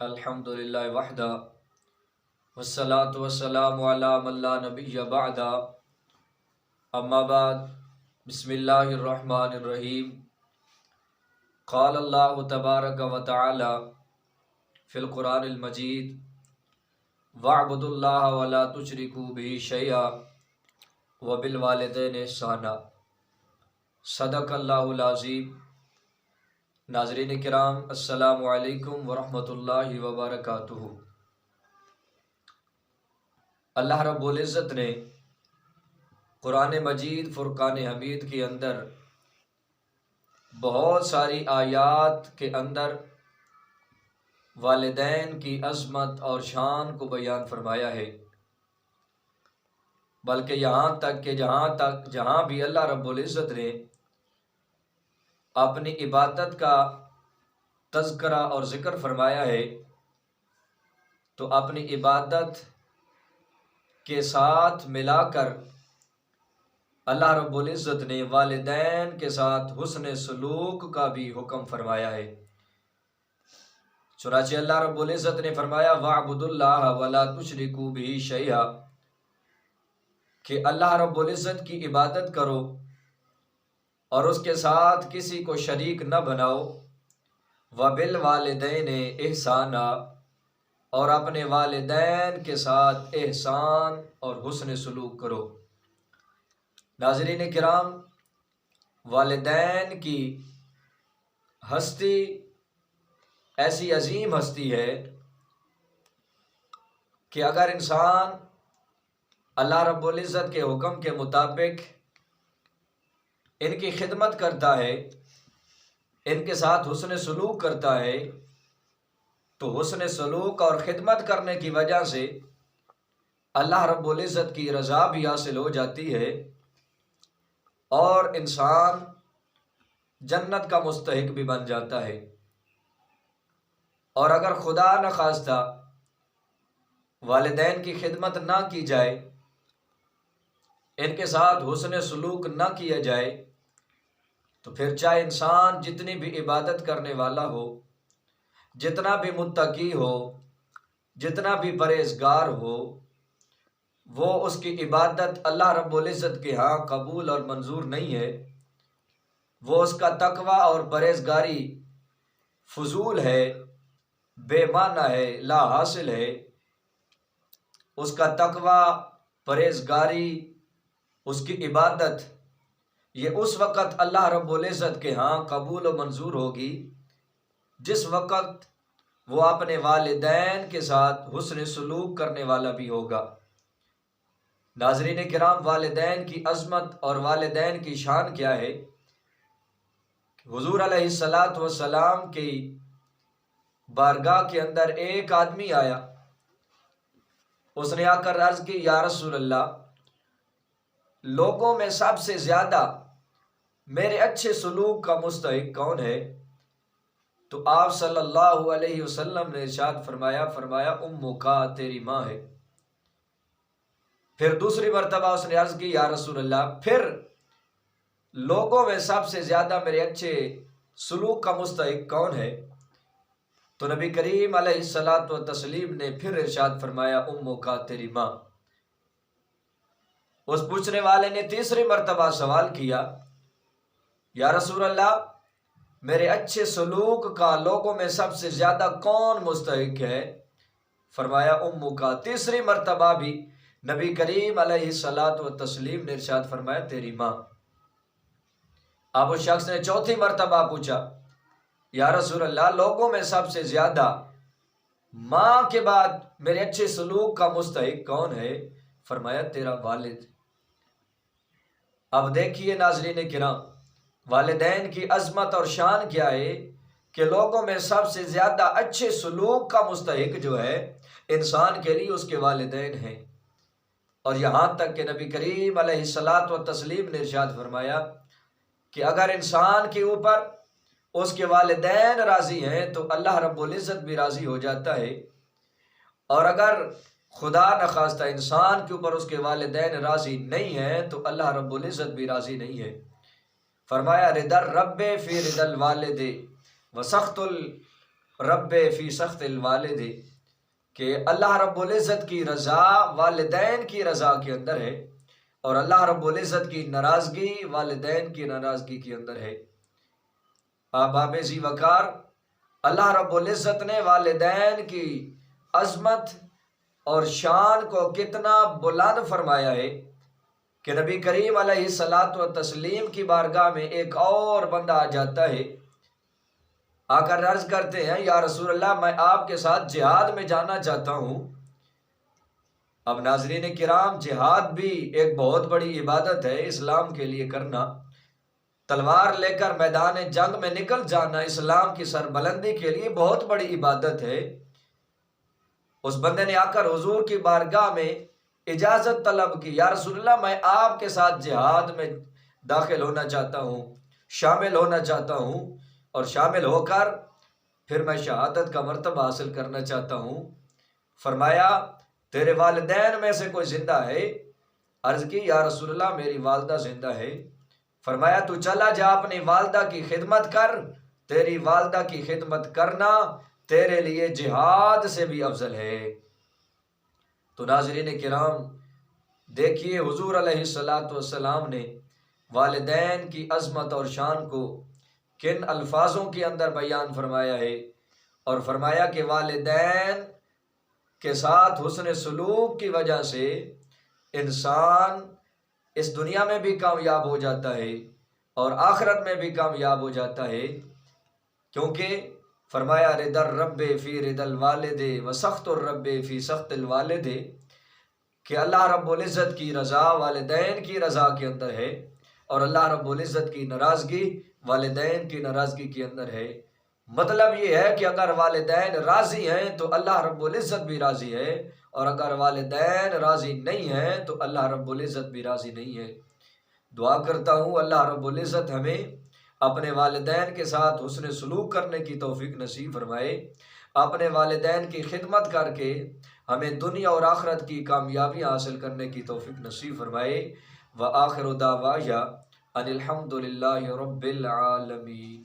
الحمدللہ وحدہ والصلاة والسلام علی من لا نبی بعدہ اما بعد بسم اللہ الرحمن الرحیم قال اللہ تبارک و تعالی فی القرآن المجید وَاعْبُدُوا اللَّهَ وَلَا تُشْرِكُوا بِهِ شَيْئًا وَبِالْوَالِدَيْنِ إِحْسَانًا۔ صدق اللہ العظیم۔ ناظرین کرام، السلام علیکم ورحمۃ اللہ وبرکاتہ۔ اللہ رب العزت نے قرآن مجید فرقان حمید کے اندر بہت ساری آیات کے اندر والدین کی عظمت اور شان کو بیان فرمایا ہے، بلکہ یہاں تک کہ جہاں بھی اللہ رب العزت نے اپنی عبادت کا تذکرہ اور ذکر فرمایا ہے تو اپنی عبادت کے ساتھ ملا کر اللہ رب العزت نے والدین کے ساتھ حسن سلوک کا بھی حکم فرمایا ہے۔ چنانچہ اللہ رب العزت نے فرمایا وَاعْبُدُوا اللَّهَ وَلَا تُشْرِكُوا بِهِ شَيْئًا، کہ اللہ رب العزت کی عبادت کرو اور اس کے ساتھ کسی کو شریک نہ بناؤ، وَبِالْوَالِدَيْنِ إِحْسَانًا، اور اپنے والدین کے ساتھ احسان اور حسن سلوک کرو۔ ناظرین کرام، والدین کی ہستی ایسی عظیم ہستی ہے کہ اگر انسان اللہ رب العزت کے حکم کے مطابق ان کی خدمت کرتا ہے، ان کے ساتھ حسن سلوک کرتا ہے، تو حسن سلوک اور خدمت کرنے کی وجہ سے اللہ رب العزت کی رضا بھی حاصل ہو جاتی ہے اور انسان جنت کا مستحق بھی بن جاتا ہے۔ اور اگر خدا نخواستہ والدین کی خدمت نہ کی جائے، ان کے ساتھ حسن سلوک نہ کیا جائے، تو پھر چاہے انسان جتنی بھی عبادت کرنے والا ہو، جتنا بھی متقی ہو، جتنا بھی پرہیزگار ہو، وہ اس کی عبادت اللہ رب العزت کے ہاں قبول اور منظور نہیں ہے۔ وہ اس کا تقوی اور پرہیزگاری فضول ہے، بے معنی ہے، لا حاصل ہے۔ اس کا تقوی، پرہیزگاری، اس کی عبادت یہ اس وقت اللہ رب العزت کے ہاں قبول و منظور ہوگی جس وقت وہ اپنے والدین کے ساتھ حسن سلوک کرنے والا بھی ہوگا۔ ناظرین کرام، والدین کی عظمت اور والدین کی شان کیا ہے؟ حضور علیہ السلام کی بارگاہ کے اندر ایک آدمی آیا، اس نے آ کر عرض کی یا رسول اللہ، لوگوں میں سب سے زیادہ میرے اچھے سلوک کا مستحق کون ہے؟ تو آپ صلی اللہ علیہ وسلم نے ارشاد فرمایا امک، تیری ماں ہے۔ پھر دوسری مرتبہ اس نے عرض کی یا رسول اللہ، پھر لوگوں میں سب سے زیادہ میرے اچھے سلوک کا مستحق کون ہے؟ تو نبی کریم علیہ الصلاۃ والتسلیم نے پھر ارشاد فرمایا امک، تیری ماں۔ اس پوچھنے والے نے تیسری مرتبہ سوال کیا یا رسول اللہ، میرے اچھے سلوک کا لوگوں میں سب سے زیادہ کون مستحق ہے؟ فرمایا امک۔ تیسری مرتبہ بھی نبی کریم علیہ الصلاۃ والتسلیم نے ارشاد فرمایا تیری ماں۔ اب اس شخص نے چوتھی مرتبہ پوچھا یا رسول اللہ، لوگوں میں سب سے زیادہ ماں کے بعد میرے اچھے سلوک کا مستحق کون ہے؟ فرمایا تیرا والد۔ اب دیکھیے ناظرین کرام، والدین کی عظمت اور شان کیا ہے کہ لوگوں میں سب سے زیادہ اچھے سلوک کا مستحق جو ہے انسان کے لیے اس کے والدین ہیں۔ اور یہاں تک کہ نبی کریم علیہ الصلاۃ والتسلیم نے ارشاد فرمایا کہ اگر انسان کے اوپر اس کے والدین راضی ہیں تو اللہ رب العزت بھی راضی ہو جاتا ہے، اور اگر خدا نخواستہ انسان کے اوپر اس کے والدین راضی نہیں ہیں تو اللہ رب العزت بھی راضی نہیں ہے۔ فرمایا رضا الرب فی رضا الوالد وسخط رب فی سخط الوالد، کہ اللہ رب العزت کی رضا والدین کی رضا کے اندر ہے، اور اللہ رب العزت کی ناراضگی والدین کی ناراضگی کے اندر ہے۔ احباب ذی وقار، اللہ رب العزت نے والدین کی عظمت اور شان کو کتنا بلند فرمایا ہے کہ نبی کریم علیہ الصلاۃ والتسلیم کی بارگاہ میں ایک اور بندہ آ جاتا ہے، آ کر عرض کرتے ہیں یا رسول اللہ میں آپ کے ساتھ جہاد میں جانا چاہتا ہوں۔ اب ناظرین کرام، جہاد بھی ایک بہت بڑی عبادت ہے اسلام کے لیے کرنا، تلوار لے کر میدان جنگ میں نکل جانا اسلام کی سربلندی کے لیے بہت بڑی عبادت ہے۔ اس بندے نے آ کر حضور کی بارگاہ میں اجازت طلب کی، یا رسول اللہ میں آپ کے ساتھ جہاد میں داخل ہونا چاہتا ہوں، شامل ہونا چاہتا ہوں، اور شامل ہو کر پھر میں شہادت کا مرتبہ حاصل کرنا چاہتا ہوں۔ فرمایا تیرے والدین میں سے کوئی زندہ ہے؟ عرض کی یا رسول اللہ میری والدہ زندہ ہے۔ فرمایا تو چلا جا اپنی والدہ کی خدمت کر، تیری والدہ کی خدمت کرنا تیرے لیے جہاد سے بھی افضل ہے۔ تو ناظرین کرام دیکھیے حضور علیہ الصلاۃ والسلام نے والدین کی عظمت اور شان کو کن الفاظوں کے اندر بیان فرمایا ہے، اور فرمایا کہ والدین کے ساتھ حسن سلوک کی وجہ سے انسان اس دنیا میں بھی کامیاب ہو جاتا ہے اور آخرت میں بھی کامیاب ہو جاتا ہے، کیونکہ فرمایا رضا الرب فی رضا الوالد و سخط الرب فی سخط الوالد، کہ اللہ رب العزت کی رضا والدین کی رضا کے اندر ہے، اور اللہ رب العزت کی ناراضگی والدین کی ناراضگی کے اندر ہے۔ مطلب یہ ہے کہ اگر والدین راضی ہیں تو اللہ رب العزت بھی راضی ہے، اور اگر والدین راضی نہیں ہیں تو اللہ رب العزت بھی راضی نہیں ہے۔ دعا کرتا ہوں اللہ رب العزت ہمیں اپنے والدین کے ساتھ حسن سلوک کرنے کی توفیق نصیب فرمائے، اپنے والدین کی خدمت کر کے ہمیں دنیا اور آخرت کی کامیابی حاصل کرنے کی توفیق نصیب فرمائے۔ وآخر دعوانا ان الحمد للہ رب العالمین۔